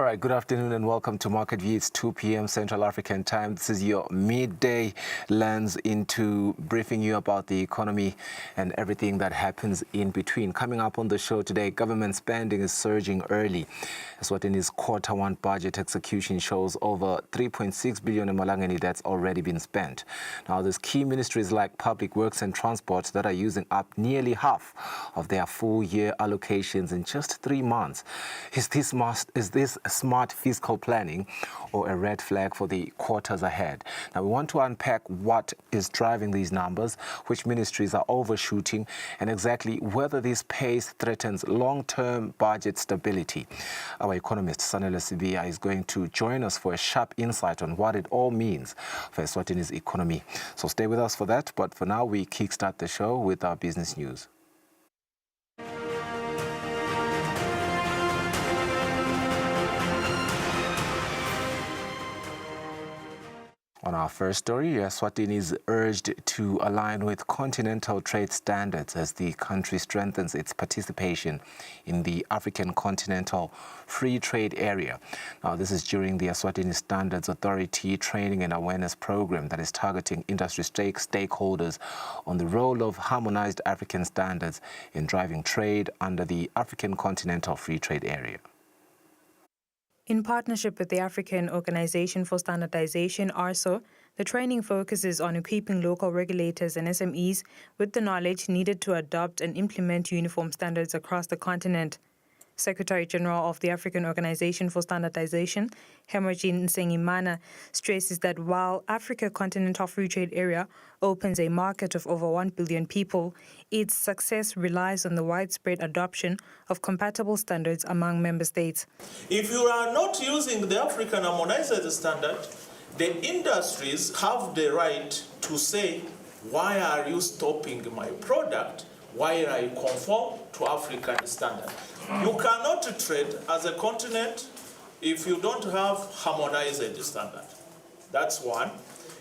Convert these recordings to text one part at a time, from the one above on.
right, good afternoon and welcome to Market View. It's 2 p.m. Central African time. This is your midday lens into briefing you about the economy and everything that happens in between. Coming up on the show today, government spending is surging early. Eswatini's Q1 budget execution shows over 3.6 billion emalangeni that's already been spent. Now, there's key ministries like Public Works and Transport that are using up nearly half of their full-year allocations in just 3 months. Is this smart fiscal planning or a red flag for the quarters ahead? Now, we want to unpack what is driving these numbers, which ministries are overshooting, and exactly whether this pace threatens long-term budget stability. Our economist, Sanele Sibia, is going to join us for a sharp insight on what it all means for Eswatini's economy. So stay with us for that, but for now, we kickstart the show with our business news. On our first story, Eswatini is urged to align with continental trade standards as the country strengthens its participation in the African Continental Free Trade Area. Now, this is during the Eswatini Standards Authority training and awareness program that is targeting industry stakeholders on the role of harmonized African standards in driving trade under the African Continental Free Trade Area. In partnership with the African Organization for Standardization, ARSO, the training focuses on equipping local regulators and SMEs with the knowledge needed to adopt and implement uniform standards across the continent. Secretary-General of the African Organization for Standardization, Hermogene Nsengimana, stresses that while Africa Continental Free Trade Area opens a market of over 1 billion people, its success relies on the widespread adoption of compatible standards among member states. If you are not using the African Harmonized Standard, the industries have the right to say, why are you stopping my product while I conform to African standard? You cannot trade as a continent if you don't have harmonized standard. That's one.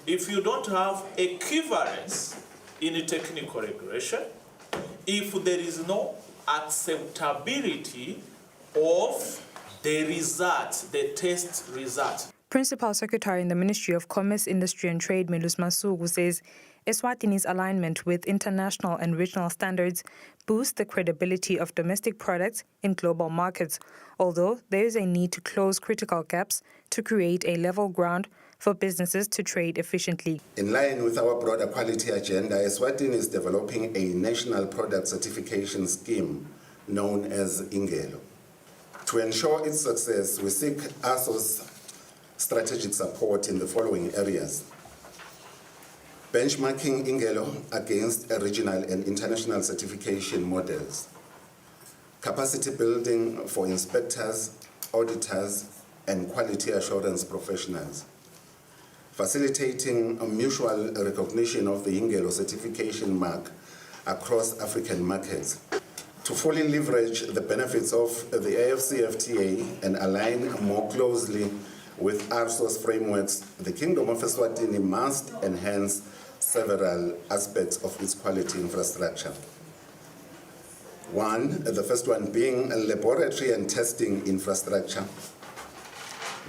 If you don't have equivalence in technical regulation, if there is no acceptability of the results, the test results. Principal Secretary in the Ministry of Commerce, Industry and Trade, Melus Masuku, says Eswatini's alignment with international and regional standards boosts the credibility of domestic products in global markets, although there is a need to close critical gaps to create a level ground for businesses to trade efficiently. In line with our broader quality agenda, Eswatini is developing a national product certification scheme known as Ingelo. To ensure its success, we seek ASO's strategic support in the following areas: benchmarking Ingelo against regional and international certification models, capacity building for inspectors, auditors, and quality assurance professionals, facilitating a mutual recognition of the Ingelo certification mark across African markets, to fully leverage the benefits of the AfCFTA and align more closely with ARSO's frameworks. The Kingdom of Eswatini must enhance several aspects of its quality infrastructure. The first one being a laboratory and testing infrastructure.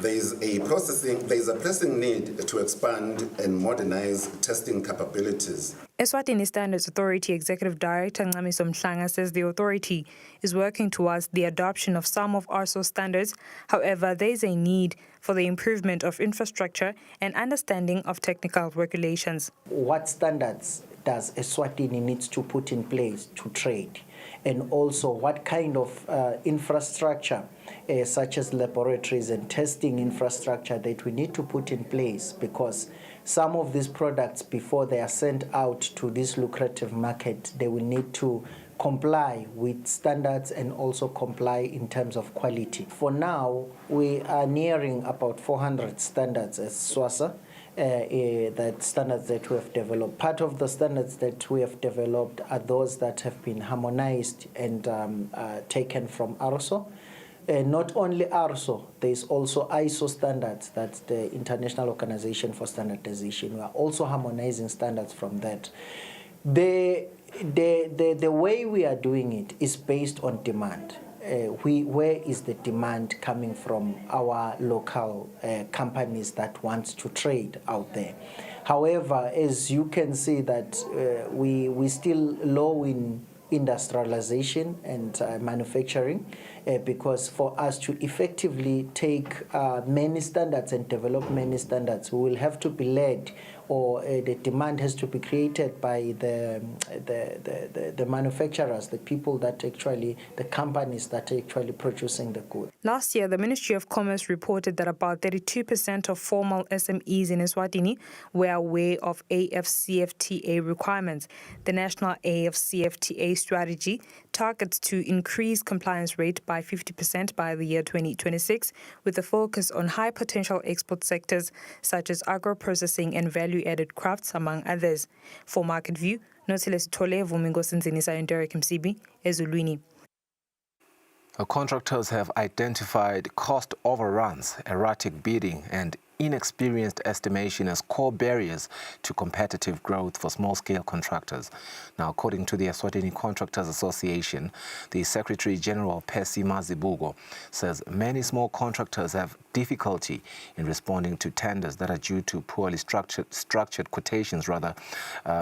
There is a pressing need to expand and modernize testing capabilities. Eswatini Standards Authority Executive Director Ncamiso Mhlanga says the authority is working towards the adoption of some of ARSO's standards. However, there is a need for the improvement of infrastructure and understanding of technical regulations. What standards does Eswatini needs to put in place to trade? And also what kind of infrastructure, such as laboratories and testing infrastructure, that we need to put in place, because some of these products, before they are sent out to this lucrative market, they will need to comply with standards and also comply in terms of quality. For now, we are nearing about 400 standards as SWASA, that standards that we have developed. Part of the standards that we have developed are those that have been harmonized and taken from ARSO. Not only ARSO, there is also ISO standards, that's the International Organization for Standardization. We are also harmonizing standards from that. The way we are doing it is based on demand. where is the demand coming from our local companies that want to trade out there. However, as you can see that we still low in industrialization and manufacturing, because for us to effectively take many standards and develop many standards, we will have to be led, or the demand has to be created by the manufacturers, the people that actually, the companies that are actually producing the goods. Last year, the Ministry of Commerce reported that about 32% of formal SMEs in Eswatini were aware of AfCFTA requirements. The national AfCFTA strategy targets to increase compliance rate by 50% by the year 2026, with a focus on high potential export sectors such as agro-processing and value-added crafts, among others. For Market View, Eswatini Vumingosinzinisa and Derek Msibi, Ezulwini. Contractors have identified cost overruns, erratic bidding, and inexperienced estimation as core barriers to competitive growth for small-scale contractors. Now, according to the Eswatini Contractors Association, the Secretary General Percy Mazibuko says many small contractors have difficulty in responding to tenders that are due to poorly structured quotations,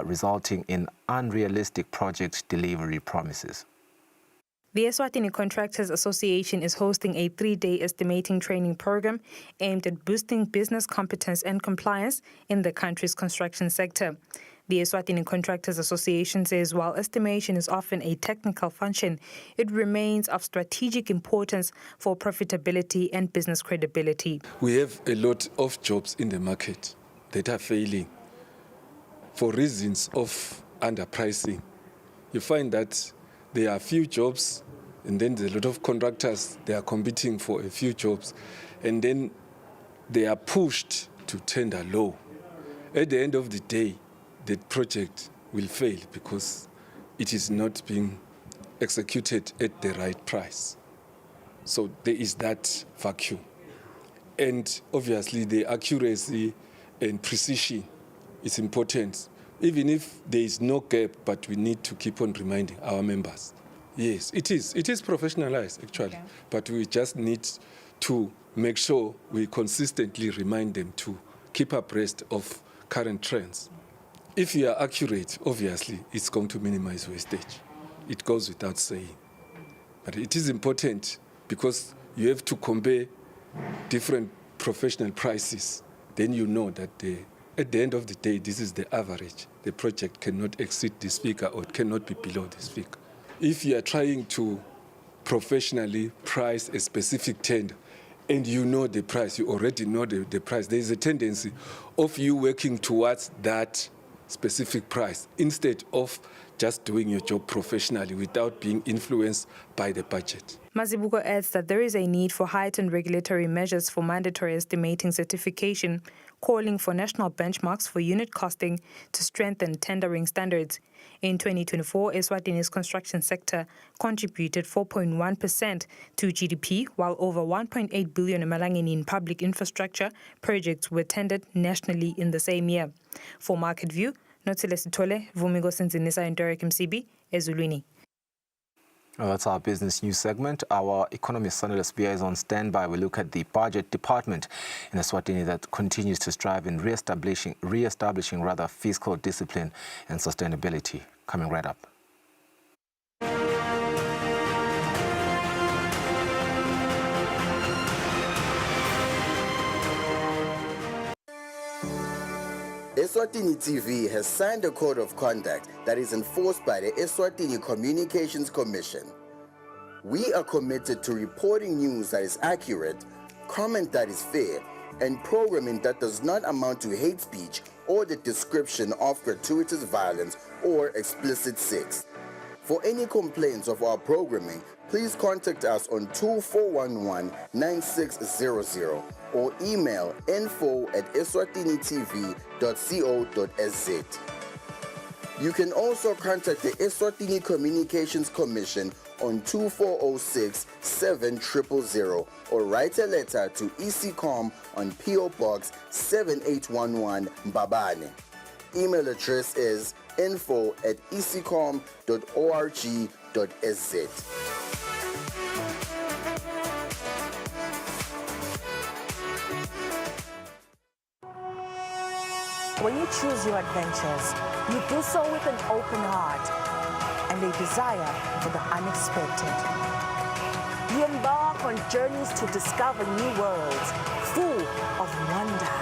resulting in unrealistic project delivery promises. The Eswatini Contractors Association is hosting a 3-day estimating training program aimed at boosting business competence and compliance in the country's construction sector. The Eswatini Contractors Association says while estimation is often a technical function, it remains of strategic importance for profitability and business credibility. We have a lot of jobs in the market that are failing for reasons of underpricing. You find that there are few jobs, and then there's a lot of contractors, they are competing for a few jobs, and then they are pushed to tender low. At the end of the day, the project will fail because it is not being executed at the right price. So there is that vacuum. And obviously the accuracy and precision is important. Even if there is no gap, but we need to keep on reminding our members. Yes, it is professionalized actually, okay. But we just need to make sure we consistently remind them to keep abreast of current trends. If you are accurate, obviously, it's going to minimize wastage. It goes without saying. But it is important because you have to compare different professional prices. Then you know that at the end of the day, this is the average. The project cannot exceed this figure or it cannot be below this figure. If you are trying to professionally price a specific tender and you know the price, you already know the price, there is a tendency of you working towards that specific price instead of just doing your job professionally without being influenced by the budget. Mazibuko adds that there is a need for heightened regulatory measures for mandatory estimating certification, calling for national benchmarks for unit costing to strengthen tendering standards. In 2024, Eswatini's construction sector contributed 4.1% to GDP, while over 1.8 billion in public infrastructure projects were tendered nationally in the same year. For Market View, Eswatini Vumingosinzinisa and Derek Msibi, Ezulwini. That's our business news segment. Our economist Sanela Spia is on standby. We look at the budget department in Eswatini that continues to strive in re-establishing fiscal discipline and sustainability. Coming right up. Eswatini TV has signed a code of conduct that is enforced by the Eswatini Communications Commission. We are committed to reporting news that is accurate, comment that is fair, and programming that does not amount to hate speech or the description of gratuitous violence or explicit sex. For any complaints of our programming, please contact us on 2411-9600 or email info@eswatinitv.co.za. You can also contact the Eswatini Communications Commission on 2406-7000 or write a letter to ECCOM on PO Box 7811 Mbabane. Email address is info@ecom.org.sz. when you choose your adventures, you do so with an open heart and a desire for the unexpected. You embark on journeys to discover new worlds full of wonder.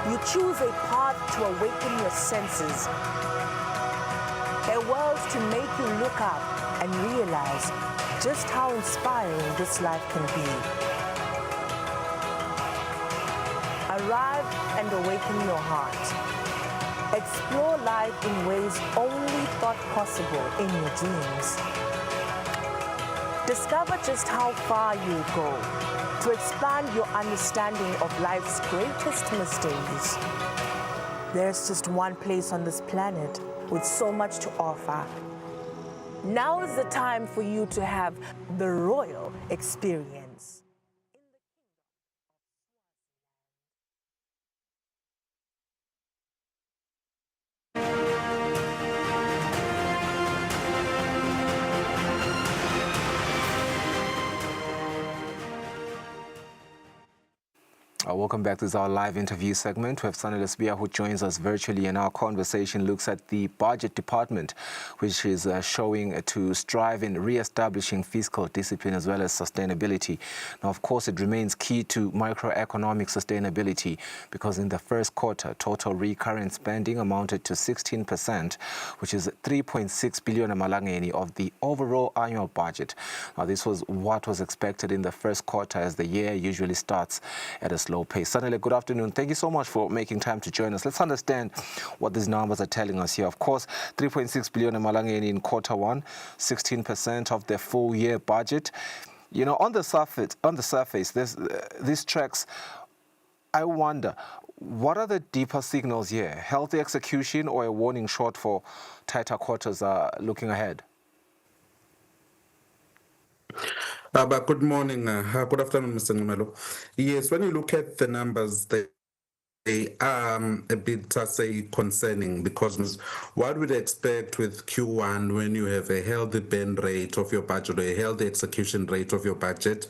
You choose a path to awaken your senses, a world to make you look up and realize just how inspiring this life can be. Arrive and awaken your heart. Explore life in ways only thought possible in your dreams. Discover just how far you go to expand your understanding of life's greatest mysteries. There's just one place on this planet with so much to offer. Now is the time for you to have the royal experience. Welcome back. This is our live interview segment. We have Sanele Sbia who joins us virtually, and our conversation looks at the budget department, which is showing to strive in re-establishing fiscal discipline as well as sustainability. Now, of course, it remains key to microeconomic sustainability because in the first quarter, total recurrent spending amounted to 16%, which is 3.6 billion amalangeni of the overall annual budget. Now, this was what was expected in the first quarter, as the year usually starts at a slow pace. Sanele, good afternoon. Thank you so much for making time to join us. Let's understand what these numbers are telling us here. Of course, 3.6 billion amalangeni in quarter one, 16% of the full year budget. You know, on the surface, this tracks. I wonder, what are the deeper signals here? Healthy execution or a warning shot for tighter quarters looking ahead? But good morning, good afternoon, Mr. Ngumelo. Yes, when you look at the numbers, they are a bit, say, concerning, because what we'd expect with Q1 when you have a healthy burn rate of your budget or a healthy execution rate of your budget,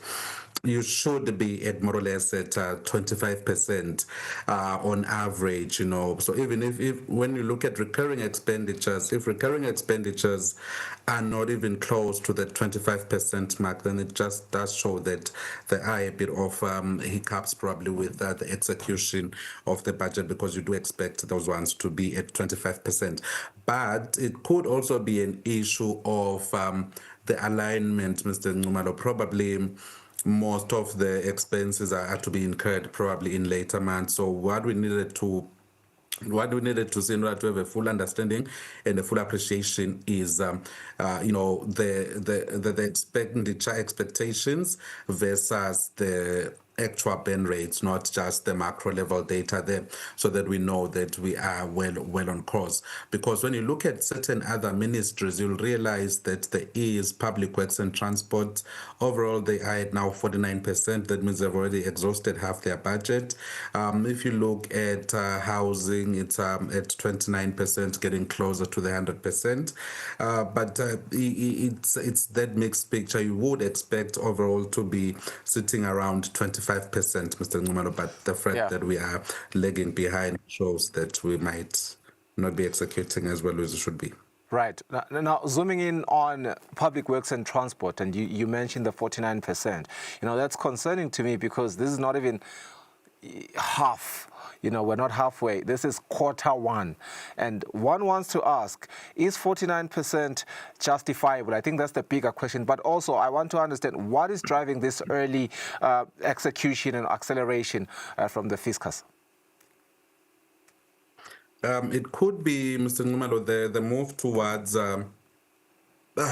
you should be at more or less at 25% on average, you know. So even if when you look at recurring expenditures, if recurring expenditures are not even close to the 25% mark, then it just does show that there are a bit of hiccups probably with the execution of the budget, because you do expect those ones to be at 25%. But it could also be an issue of the alignment, Mr. Ngumalo. Probably most of the expenses are to be incurred probably in later months. So what we needed to see in order to have a full understanding and a full appreciation is, you know, the expenditure expectations versus the actual burn rates, not just the macro level data there, so that we know that we are well on course. Because when you look at certain other ministries, you'll realize that there is public works and transport. Overall, they are at now 49%. That means they've already exhausted half their budget. If you look at housing, it's at 29%, getting closer to the 100%. But it's that mixed picture. You would expect overall to be sitting around 25%, Mr. Ngumalo, but the fact that we are lagging behind shows that we might not be executing as well as we should be. Right. Now, zooming in on public works and transport, and you mentioned the 49%. You know, that's concerning to me because this is not even half. You know, we're not halfway. This is quarter one. And one wants to ask, is 49% justifiable? I think that's the bigger question. But also, I want to understand what is driving this early execution and acceleration from the fiscus? It could be, Mr. Ngumalo, the move towards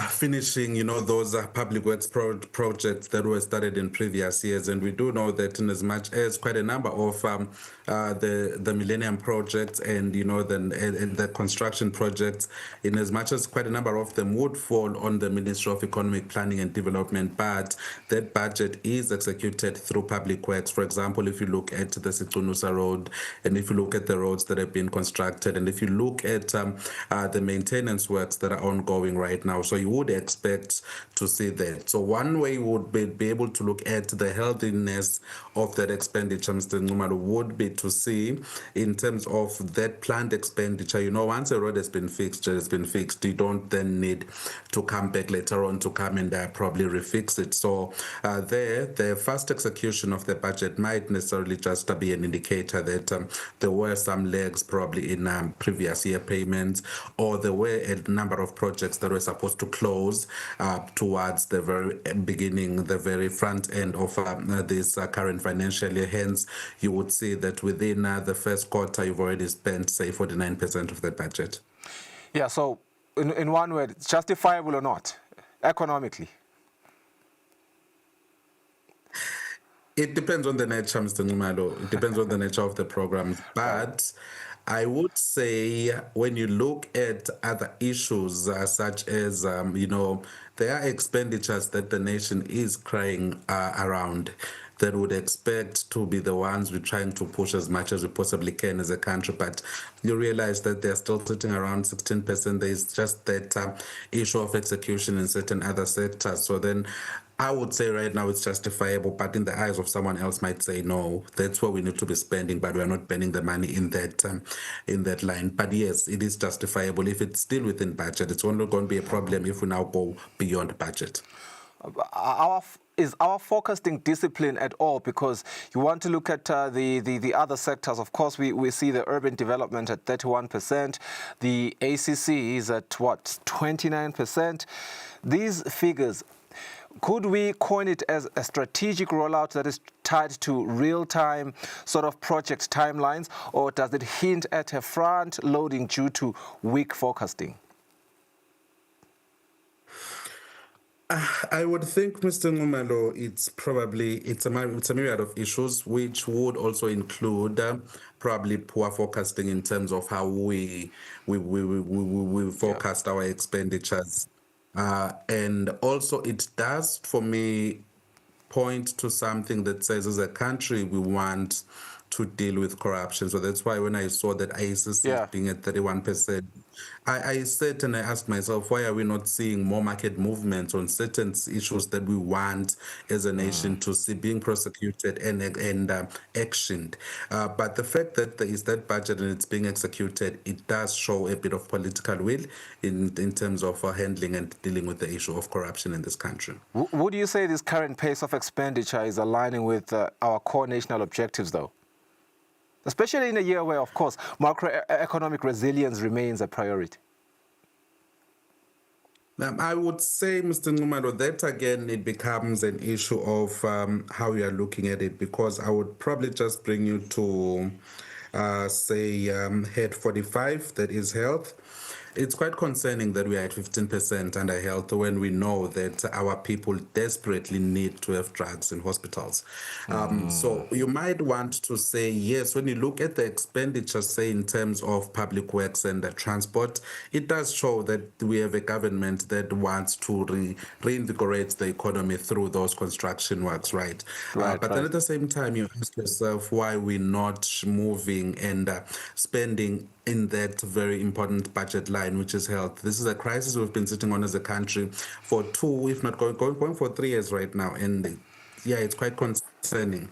finishing, you know, those public works projects that were started in previous years. And we do know that in as much as quite a number of the Millennium projects and, you know, the construction projects, in as much as quite a number of them would fall on the Ministry of Economic Planning and Development, but that budget is executed through public works. For example, if you look at the Sitsunusa Road, and if you look at the roads that have been constructed, and if you look at the maintenance works that are ongoing right now. So So you would expect to see that. So one way would be able to look at the healthiness of that expenditure, Mr. Nxumalo, would be to see in terms of that planned expenditure. You know, once a road has been fixed, it has been fixed. You don't then need to come back later on to come and probably refix it. So the fast execution of the budget might necessarily just be an indicator that there were some legs probably in previous year payments, or there were a number of projects that were supposed to close towards the very beginning, the very front end of this current financial year. Hence, you would see that within the first quarter, you've already spent, say, 49% of the budget. Yeah, so in one word, it's justifiable or not, economically? It depends on the nature, Mr. Nxumalo. It depends on the nature of the program. But I would say when you look at other issues such as, you know, there are expenditures that the nation is crying around that would expect to be the ones we're trying to push as much as we possibly can as a country. But you realize that they're still sitting around 16%. There's just that issue of execution in certain other sectors. So then I would say right now it's justifiable, but in the eyes of someone else might say, no, that's what we need to be spending, but we're not spending the money in that line. But yes, it is justifiable. If it's still within budget, it's only going to be a problem if we now go beyond budget. Is our forecasting discipline at all? Because you want to look at the other sectors. Of course, we see the urban development at 31%. The ACC is at, what, 29%? These figures, could we coin it as a strategic rollout that is tied to real-time sort of project timelines, or does it hint at a front-loading due to weak forecasting? I would think, Mr. Nxumalo, it's a myriad of issues, which would also include probably poor forecasting in terms of how we forecast our expenditures. And also it does, for me, point to something that says as a country we want to deal with corruption. So that's why when I saw that ICC being at 31%, I sat and I asked myself, why are we not seeing more market movements on certain issues that we want as a nation to see being prosecuted and actioned? But the fact that there is that budget and it's being executed, it does show a bit of political will in terms of handling and dealing with the issue of corruption in this country. Would you say this current pace of expenditure is aligning with our core national objectives, though? Especially in a year where, of course, macroeconomic resilience remains a priority. I would say, Mr. Nxumalo, that again, it becomes an issue of how you are looking at it, because I would probably just bring you to, say, head 45, that is health. It's quite concerning that we are at 15% under health when we know that our people desperately need to have drugs in hospitals. So you might want to say, yes, when you look at the expenditure, say in terms of public works and transport, it does show that we have a government that wants to reinvigorate the economy through those construction works, right? But then at the same time, you ask yourself why we're not moving and spending in that very important budget line, which is health. This is a crisis we've been sitting on as a country for 2, if not going for 3 years right now. And yeah, it's quite concerning.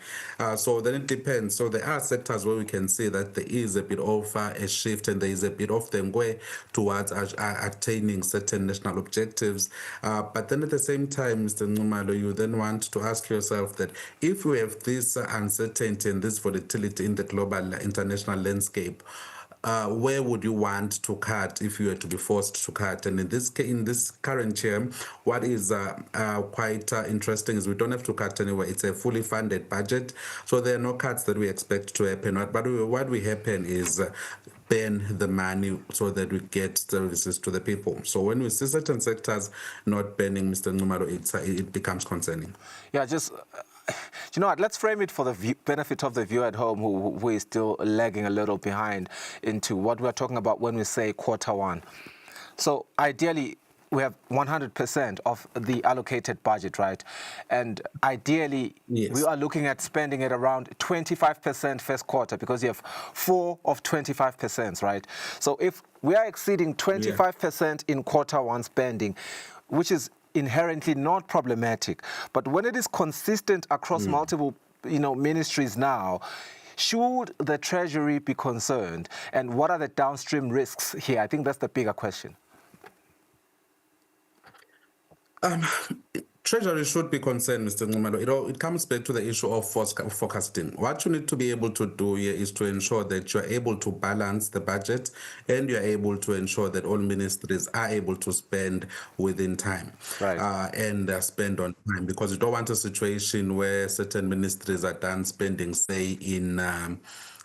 So then it depends. So there are sectors where we can see that there is a bit of a shift and there is a bit of the way towards attaining certain national objectives. But then at the same time, Mr. Nxumalo, you then want to ask yourself that if we have this uncertainty and this volatility in the global international landscape, where would you want to cut if you were to be forced to cut? And in this current year, what is quite interesting is we don't have to cut anywhere. It's a fully funded budget, so there are no cuts that we expect to happen. But what will happen is spend the money so that we get services to the people. So when we see certain sectors not spending, Mr. Nxumalo, it becomes concerning. Yeah, just... you know what, let's frame it for the benefit of the viewer at home who is still lagging a little behind into what we're talking about when we say quarter one. So ideally, we have 100% of the allocated budget, right? And ideally, Yes. we are looking at spending at around 25% first quarter because you have 4 of 25%, right? So if we are exceeding 25% in quarter one spending, which is inherently not problematic, but when it is consistent across multiple, ministries now, should the Treasury be concerned? And what are the downstream risks here? I think that's the bigger question. Treasury should be concerned, Mr. Ngumalo. It comes back to the issue of forecasting. What you need to be able to do here is to ensure that you're able to balance the budget and you're able to ensure that all ministries are able to spend within time, Right. and spend on time, because you don't want a situation where certain ministries are done spending, say, in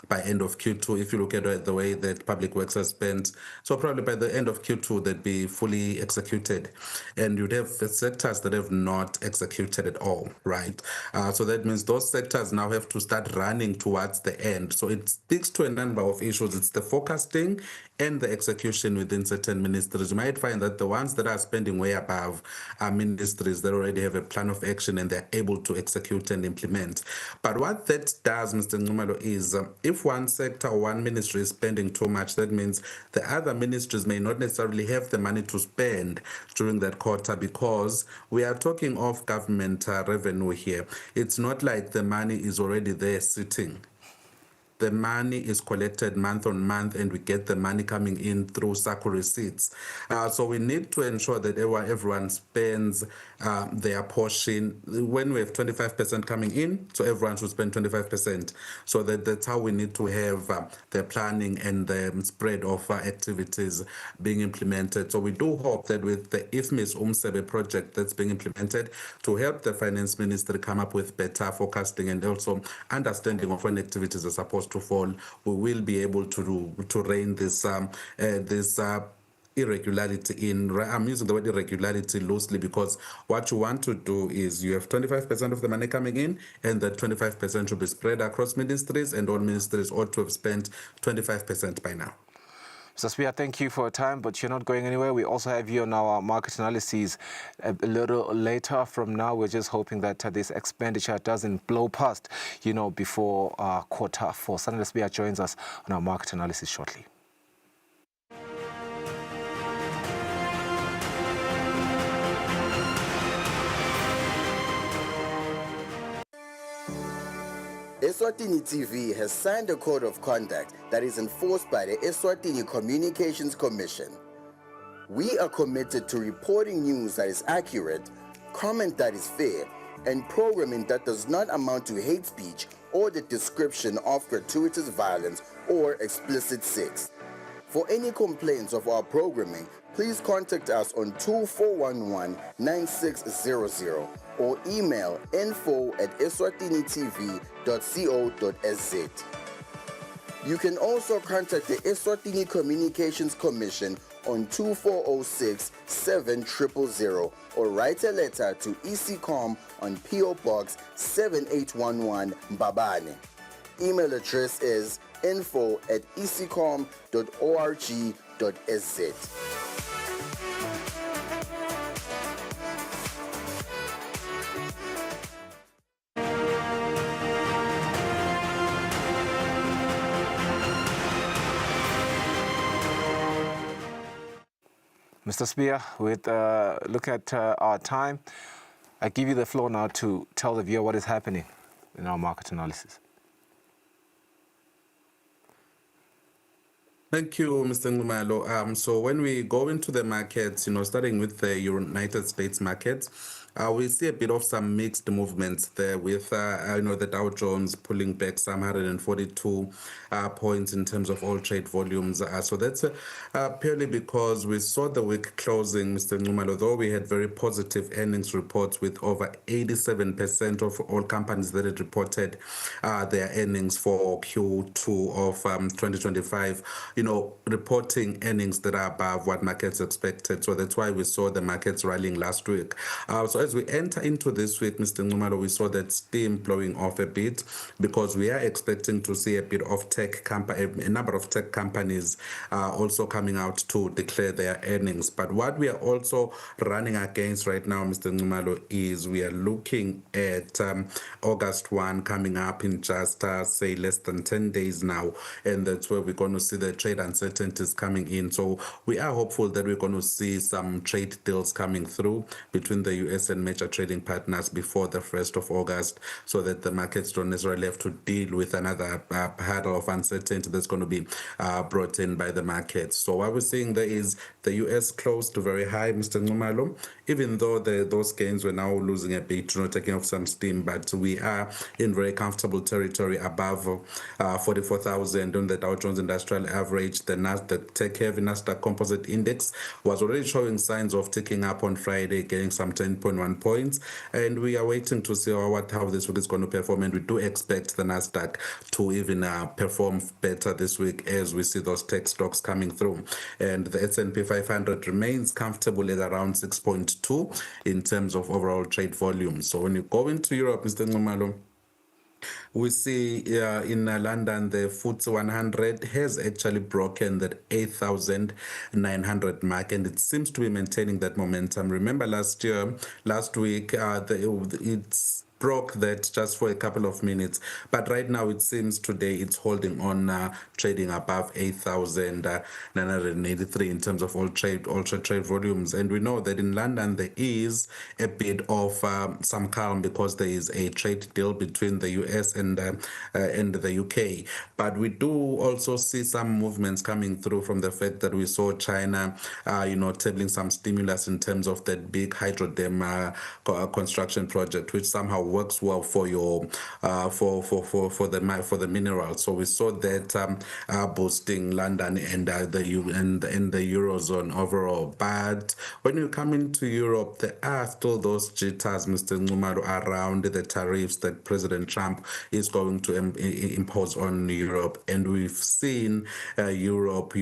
by end of Q2. If you look at the way that public works has spent, so probably by the end of Q2 they'd be fully executed, and you'd have sectors that have not executed at all, right? So that means those sectors now have to start running towards the end. So it speaks to a number of issues. It's the forecasting and the execution within certain ministries. You might find that the ones that are spending way above are ministries that already have a plan of action and they're able to execute and implement. But what that does, Mr. Ngumalo, is if one sector or one ministry is spending too much, that means the other ministries may not necessarily have the money to spend during that quarter, because we are talking of government revenue here. It's not like the money is already there sitting. The money is collected month on month, and we get the money coming in through SACCO receipts. So we need to ensure that everyone spends their portion. When we have 25% coming in, so everyone should spend 25%. So that's how we need to have the planning and the spread of activities being implemented. So we do hope that with the IFMIS UMSEBE project that's being implemented to help the finance ministry come up with better forecasting and also understanding of when activities are supposed to fall, we will be able to rein this irregularity in. I'm using the word irregularity loosely, because what you want to do is you have 25% of the money coming in, and that 25% should be spread across ministries, and all ministries ought to have spent 25% by now. Mr. Spear, thank you for your time, but you're not going anywhere. We also have you on our market analysis a little later from now. We're just hoping that this expenditure doesn't blow past, before quarter four. Sandra Spear joins us on our market analysis shortly. Eswatini TV has signed a code of conduct that is enforced by the Eswatini Communications Commission. We are committed to reporting news that is accurate, comment that is fair, and programming that does not amount to hate speech or the description of gratuitous violence or explicit sex. For any complaints of our programming, please contact us on 2411-9600 or email info@eswatinitv.co.za. You can also contact the Eswatini Communications Commission on 2406-7000 or write a letter to ECCOM on PO Box 7811 Mbabane. Email address is info@ecom.org.za. Mr. Spear, with look at our time, I give you the floor now to tell the viewer what is happening in our market analysis. Thank you, Mr. Ngumalo. So when we go into the markets, starting with the United States markets, we see a bit of some mixed movements there with, the Dow Jones pulling back some 142 points in terms of all trade volumes. So that's purely because we saw the week closing, Mr. Ngumalo, although we had very positive earnings reports with over 87% of all companies that had reported their earnings for Q2 of 2025, reporting earnings that are above what markets expected. So that's why we saw the markets rallying last week. So as we enter into this week, Mr. Ngumalo, we saw that steam blowing off a bit because we are expecting to see a bit of a number of tech companies also coming out to declare their earnings. But what we are also running against right now, Mr. Ngumalo, is we are looking at August 1 coming up in just, say, less than 10 days now. And that's where we're going to see the trade uncertainties coming in. So we are hopeful that we're going to see some trade deals coming through between the US and major trading partners before the 1st of August, so that the markets don't necessarily have to deal with another hurdle of uncertainty that's going to be brought in by the markets. So what we're seeing there is the US closed to very high, Mr. Ngumalo, even though those gains were now losing a bit, taking off some steam, but we are in very comfortable territory above 44,000 on the Dow Jones Industrial Average. The tech-heavy Nasdaq Composite Index was already showing signs of ticking up on Friday, getting some 10.1 points, and we are waiting to see how this week is going to perform, and we do expect the Nasdaq to even perform better this week as we see those tech stocks coming through. And the S&P 500 remains comfortable at around 6.2 in terms of overall trade volume. So when you go into Europe, Mr. Ngumalo, we see in London, the FTSE 100 has actually broken that 8,900 mark, and it seems to be maintaining that momentum. Remember last week, it's broke that just for a couple of minutes, but right now it seems today it's holding on, trading above 8,983 in terms of all trade volumes. And we know that in London there is a bit of some calm because there is a trade deal between the US and the UK. But we do also see some movements coming through from the fact that we saw China, tabling some stimulus in terms of that big hydro dam construction project, which somehow works well for your for the minerals. So we saw that boosting London and the Eurozone overall. But when you come into Europe, there are still those jitters, Mr. Ngumalo, around the tariffs that President Trump is going to impose on Europe. And we've seen Europe,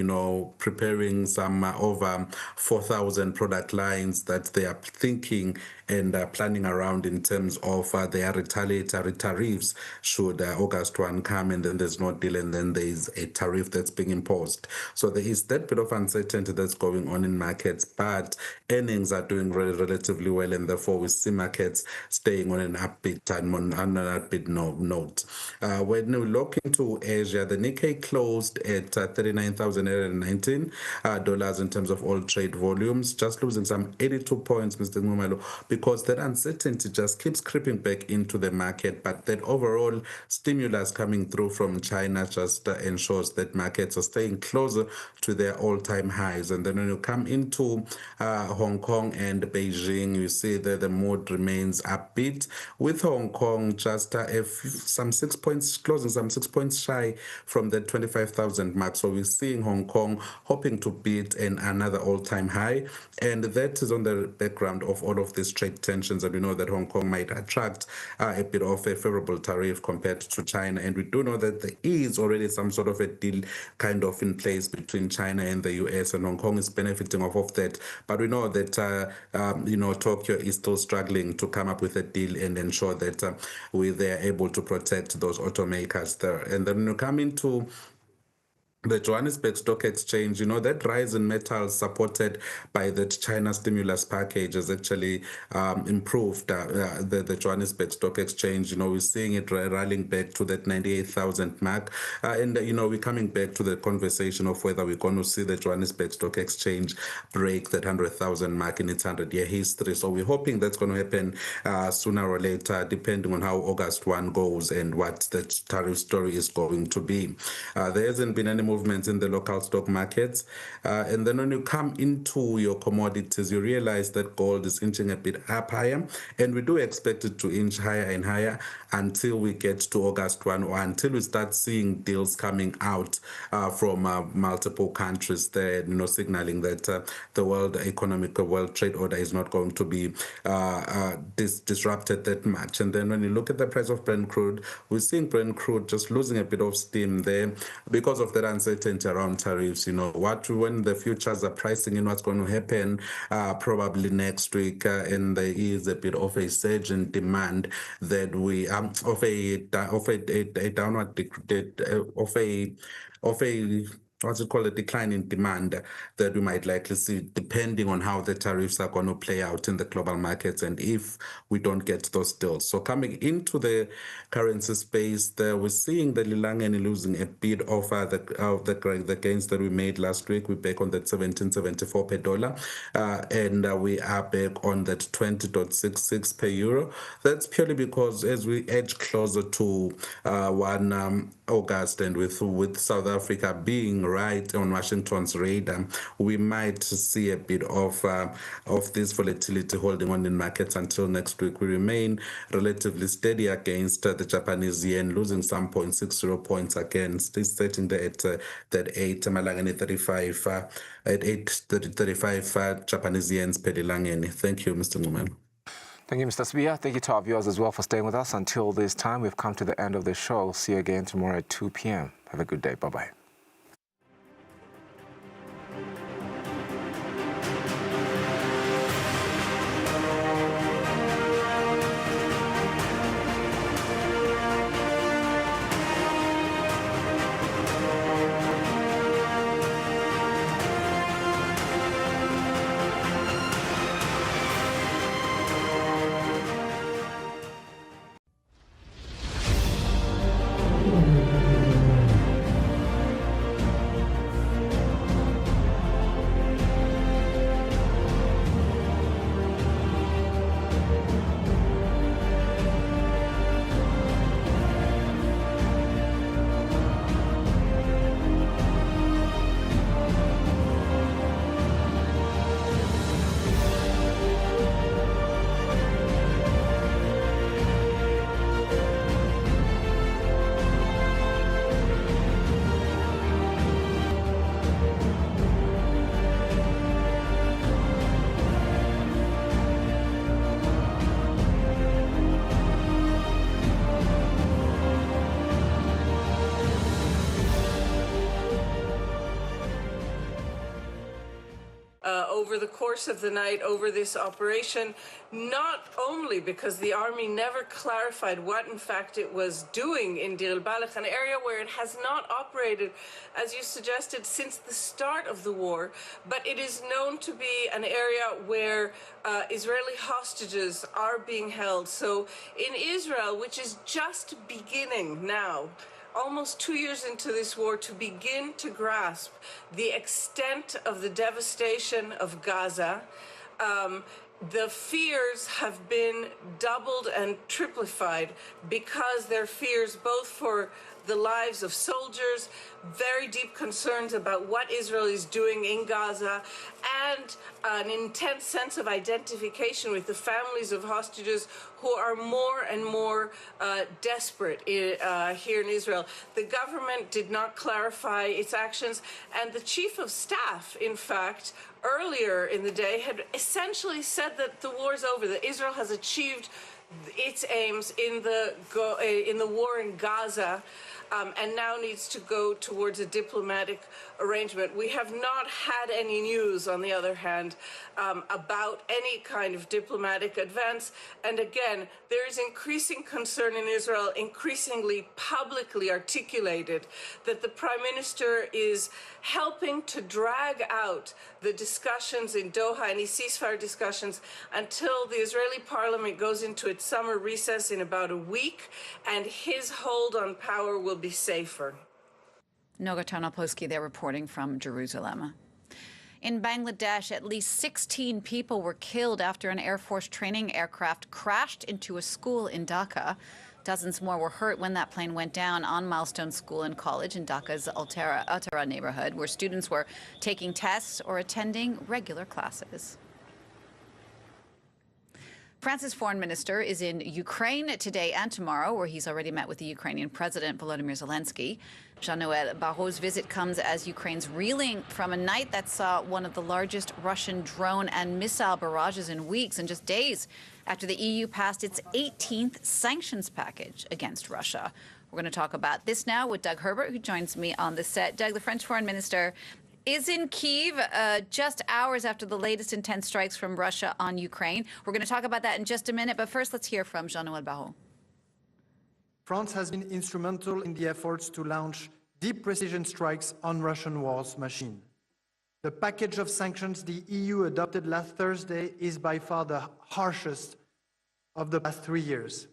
preparing some over 4,000 product lines that they are thinking and planning around in terms of their retaliatory tariffs should August 1 come and then there's no deal and then there's a tariff that's being imposed. So there is that bit of uncertainty that's going on in markets, but earnings are doing relatively well, and therefore we see markets staying on an upbeat note. When we look into Asia, the Nikkei closed at $39,819 in terms of all trade volumes, just losing some 82 points, Mr. Ngumalo, because that uncertainty just keeps creeping back into the market. But that overall stimulus coming through from China just ensures that markets are staying closer to their all-time highs. And then when you come into Hong Kong and Beijing, you see that the mood remains upbeat, with Hong Kong just some 6 points, closing some 6 points shy from the 25,000 mark. So we're seeing Hong Kong hoping to beat another all-time high, and that is on the background of all of these trade tensions. And we know that Hong Kong might attract a bit of a favorable tariff compared to China, and we do know that there is already some sort of a deal kind of in place between China and the US, and Hong Kong is benefiting off of that. But we know that Tokyo is still struggling to come up with a deal and ensure that they are able to protect those automakers there. And then when you come into the Johannesburg Stock Exchange, that rise in metals supported by the China stimulus package has actually improved the Johannesburg Stock Exchange. We're seeing it rallying back to that 98,000 mark. And, we're coming back to the conversation of whether we're going to see the Johannesburg Stock Exchange break that 100,000 mark in its 100-year history. So we're hoping that's going to happen sooner or later, depending on how August 1 goes and what the tariff story is going to be. There hasn't been any movements in the local stock markets. And then when you come into your commodities, you realize that gold is inching a bit up higher, and we do expect it to inch higher and higher until we get to August 1, or until we start seeing deals coming out from multiple countries there, signaling that the world trade order is not going to be disrupted that much. And then when you look at the price of Brent crude, we're seeing Brent crude just losing a bit of steam there because of that uncertainty uncertainty around tariffs. When the futures are pricing in what's going to happen probably next week, and there is a bit of a surge in demand that we of a downward of a what's it called, a decline in demand that we might likely see, depending on how the tariffs are going to play out in the global markets and if we don't get those deals. So coming into the currency space, we're seeing the Lilangeni losing a bit of the gains that we made last week. We're back on that 17.74 per dollar, and we are back on that 20.66 per euro. That's purely because as we edge closer to 1 August, and with South Africa being right on Washington's radar, we might see a bit of this volatility holding on in markets until next week. We remain relatively steady against the Japanese yen, losing some 0.60 points against. It's sitting there at that 8 Malangeni 35 at 8.35 Japanese yens per Lilangeni. Thank you, Mr. Ngumelo. Thank you, Mr. Sbia. Thank you to our viewers as well for staying with us. Until this time, we've come to the end of the show. See you again tomorrow at 2 p.m. Have a good day. Bye-bye. Over the course of the night, over this operation, not only because the army never clarified what in fact it was doing in Deir el-Balach, an area where it has not operated, as you suggested, since the start of the war, but it is known to be an area where Israeli hostages are being held. So in Israel, which is just beginning now, almost 2 years into this war, to begin to grasp the extent of the devastation of Gaza, the fears have been doubled and triplified because they're fears both for the lives of soldiers, very deep concerns about what Israel is doing in Gaza, and an intense sense of identification with the families of hostages who are more and more desperate here in Israel. The government did not clarify its actions, and the chief of staff, in fact, earlier in the day had essentially said that the war is over, that Israel has achieved its aims in the war in Gaza, and now needs to go towards a diplomatic arrangement. We have not had any news, on the other hand, about any kind of diplomatic advance. And again, there is increasing concern in Israel, increasingly publicly articulated, that the Prime Minister is helping to drag out the discussions in Doha, any ceasefire discussions, until the Israeli parliament goes into its summer recess in about a week, and his hold on power will be safer. Noga Tarnopolsky there reporting from Jerusalem. In Bangladesh, at least 16 people were killed after an Air Force training aircraft crashed into a school in Dhaka. Dozens more were hurt when that plane went down on Milestone School and College in Dhaka's Uttara neighborhood, where students were taking tests or attending regular classes. France's foreign minister is in Ukraine today and tomorrow, where he's already met with the Ukrainian President Volodymyr Zelensky. Jean-Noël Barrot's visit comes as Ukraine's reeling from a night that saw one of the largest Russian drone and missile barrages in weeks, and just days after the EU passed its 18th sanctions package against Russia. We're going to talk about this now with Doug Herbert, who joins me on the set. Doug, the French foreign minister, is in Kyiv just hours after the latest intense strikes from Russia on Ukraine. We're going to talk about that in just a minute, but first let's hear from Jean-Noël Barrot. France has been instrumental in the efforts to launch deep precision strikes on Russian war's machine. The package of sanctions the EU adopted last Thursday is by far the harshest of the past 3 years.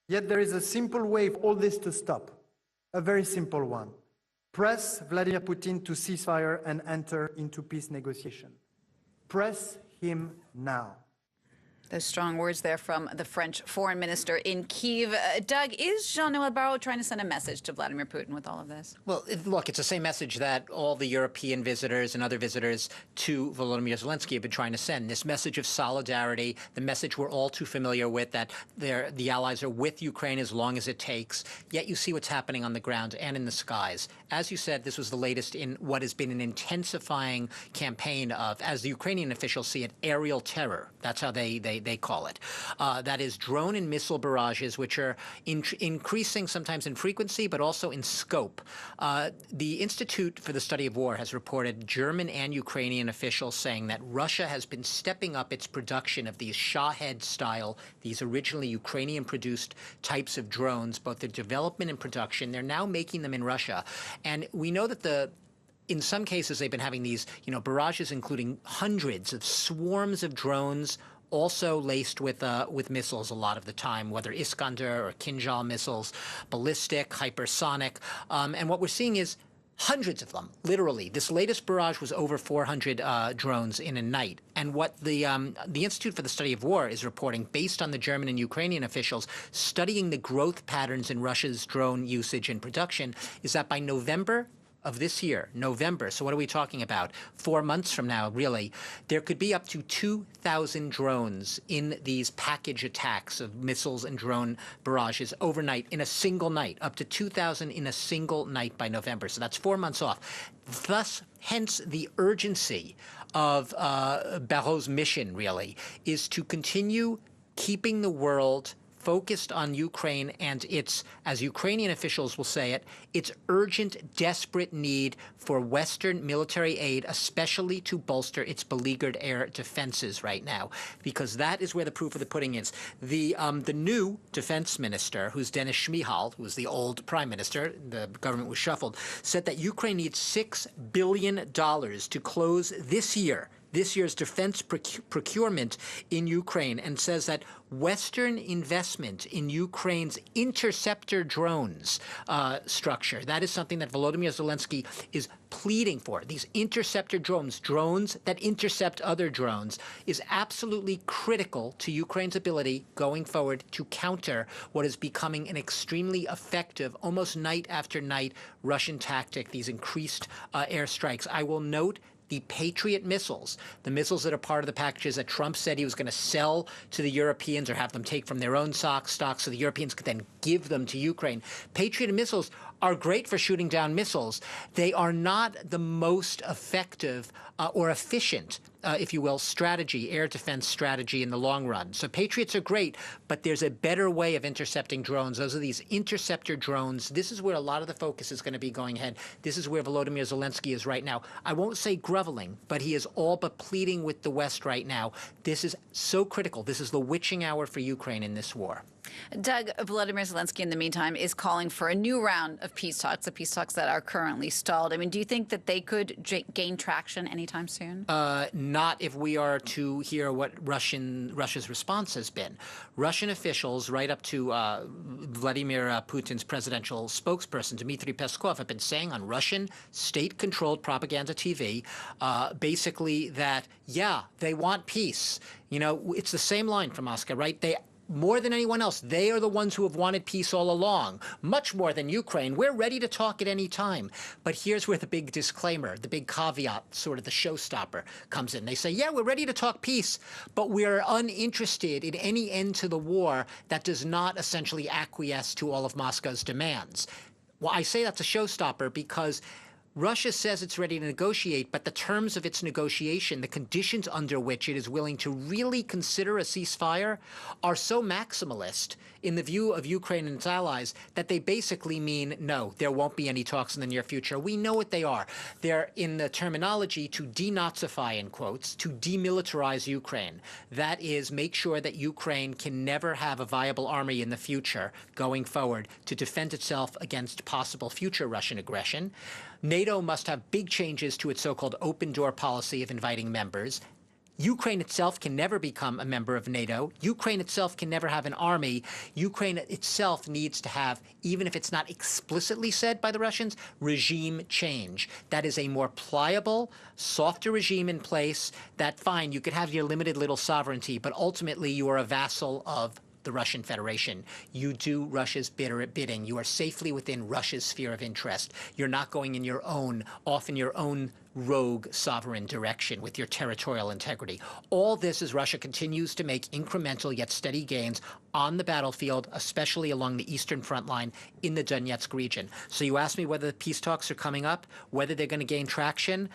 Yet there is a simple way for all this to stop, a very simple one. Press Vladimir Putin to cease fire and enter into peace negotiation. Press him now. Those strong words there from the French foreign minister in Kyiv. Doug, is Jean-Noël Barrot trying to send a message to Vladimir Putin with all of this? Well, look, it's the same message that all the European visitors and other visitors to Volodymyr Zelensky have been trying to send. This message of solidarity, the message we're all too familiar with, that the Allies are with Ukraine as long as it takes. Yet you see what's happening on the ground and in the skies. As you said, this was the latest in what has been an intensifying campaign of, as the Ukrainian officials see it, aerial terror. That's how they call it. That is drone and missile barrages, which are increasing sometimes in frequency, but also in scope. The Institute for the Study of War has reported German and Ukrainian officials saying that Russia has been stepping up its production of these Shahed-style, these originally Ukrainian-produced types of drones, both their development and production. They're now making them in Russia. And we know that in some cases, they've been having these, barrages, including hundreds of swarms of drones, also laced with missiles a lot of the time, whether Iskander or Kinjal missiles, ballistic, hypersonic. And what we're seeing is hundreds of them, literally. This latest barrage was over 400 drones in a night. And what the Institute for the Study of War is reporting, based on the German and Ukrainian officials studying the growth patterns in Russia's drone usage and production, is that by November of this year, November, so what are we talking about? 4 months from now, really, there could be up to 2,000 drones in these package attacks of missiles and drone barrages overnight in a single night, up to 2,000 in a single night by November. So that's 4 months off. Thus, hence the urgency of Barrot's mission, really, is to continue keeping the world focused on Ukraine and its, as Ukrainian officials will say it, its urgent, desperate need for Western military aid, especially to bolster its beleaguered air defenses right now, because that is where the proof of the pudding is. The new defense minister, who's Denis Shmyhal, who was the old prime minister, the government was shuffled, said that Ukraine needs $6 billion to close this year's defense procurement in Ukraine, and says that Western investment in Ukraine's interceptor drones structure, that is something that Volodymyr Zelensky is pleading for. These interceptor drones that intercept other drones, is absolutely critical to Ukraine's ability going forward to counter what is becoming an extremely effective, almost night after night, Russian tactic, these increased airstrikes. I will note the Patriot missiles, the missiles that are part of the packages that Trump said he was going to sell to the Europeans or have them take from their own stock so the Europeans could then give them to Ukraine. Patriot missiles are great for shooting down missiles. They are not the most effective or efficient, if you will, air defense strategy in the long run. So Patriots are great, but there's a better way of intercepting drones. Those are these interceptor drones. This is where a lot of the focus is going to be going ahead. This is where Volodymyr Zelensky is right now. I won't say groveling, but he is all but pleading with the West right now. This is so critical. This is the witching hour for Ukraine in this war. Doug, Volodymyr Zelensky, in the meantime, is calling for a new round of peace talks, the peace talks that are currently stalled. I mean, do you think that they could gain traction anytime soon? Not if we are to hear what Russia's response has been. Russian officials, right up to Vladimir Putin's presidential spokesperson, Dmitry Peskov, have been saying on Russian state-controlled propaganda TV, basically that, yeah, they want peace. It's the same line from Moscow, right? More than anyone else, they are the ones who have wanted peace all along, much more than Ukraine. We're ready to talk at any time. But here's where the big disclaimer, the big caveat, sort of the showstopper comes in. They say, yeah, we're ready to talk peace, but we're uninterested in any end to the war that does not essentially acquiesce to all of Moscow's demands. Well, I say that's a showstopper because Russia says it's ready to negotiate, but the terms of its negotiation, the conditions under which it is willing to really consider a ceasefire, are so maximalist in the view of Ukraine and its allies that they basically mean, no, there won't be any talks in the near future. We know what they are. They're in the terminology to denazify, in quotes, to demilitarize Ukraine. That is, make sure that Ukraine can never have a viable army in the future going forward to defend itself against possible future Russian aggression. NATO must have big changes to its so-called open door policy of inviting members. Ukraine itself can never become a member of NATO. Ukraine itself can never have an army. Ukraine itself needs to have, even if it's not explicitly said by the Russians, regime change. That is a more pliable, softer regime in place that, fine, you could have your limited little sovereignty, but ultimately you are a vassal of the Russian Federation. You do Russia's bidding. You are safely within Russia's sphere of interest. You're not going in your own, often your own rogue sovereign direction with your territorial integrity. All this as Russia continues to make incremental yet steady gains on the battlefield, especially along the eastern front line in the Donetsk region. So you asked me whether the peace talks are coming up, whether they're going to gain traction,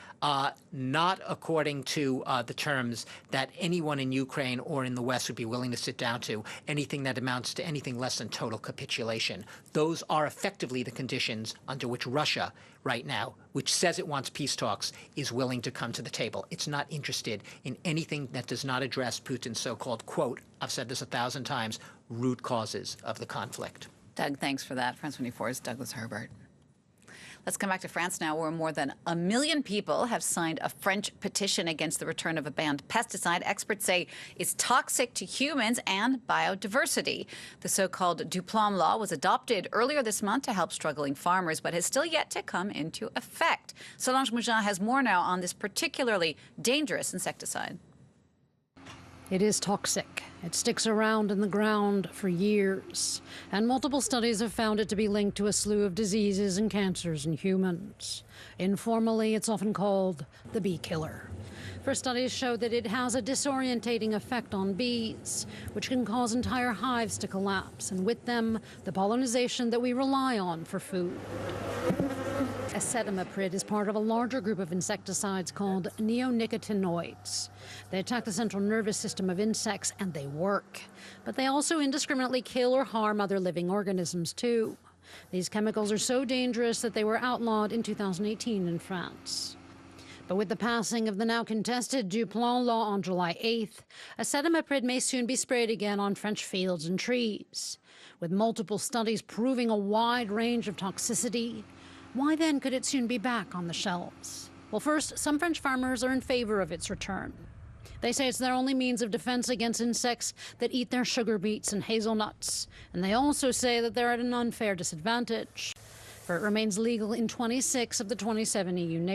not according to the terms that anyone in Ukraine or in the West would be willing to sit down to, anything that amounts to anything less than total capitulation. Those are effectively the conditions under which Russia right now, which says it wants peace talks, is willing to come to the table. It's not interested in anything that does not address Putin's so-called, quote, I've said this 1,000 times, root causes of the conflict. Doug, thanks for that. France 24's Douglas Herbert. Let's come back to France now, where more than 1 million people have signed a French petition against the return of a banned pesticide experts say is toxic to humans and biodiversity. The so-called Duplan law was adopted earlier this month to help struggling farmers, but has still yet to come into effect. Solange Mougin has more now on this particularly dangerous insecticide. It is toxic. It sticks around in the ground for years, and multiple studies have found it to be linked to a slew of diseases and cancers in humans. Informally, it's often called the bee killer. First studies show that it has a disorientating effect on bees, which can cause entire hives to collapse, and with them, the pollination that we rely on for food. Acetamiprid is part of a larger group of insecticides called neonicotinoids. They attack the central nervous system of insects, and they work. But they also indiscriminately kill or harm other living organisms, too. These chemicals are so dangerous that they were outlawed in 2018 in France. But with the passing of the now contested Duplan law on July 8th, acetamiprid may soon be sprayed again on French fields and trees. With multiple studies proving a wide range of toxicity, why then could it soon be back on the shelves? Well, first, some French farmers are in favor of its return. They say it's their only means of defense against insects that eat their sugar beets and hazelnuts. And they also say that they're at an unfair disadvantage, for it remains legal in 26 of the 27 EU nations.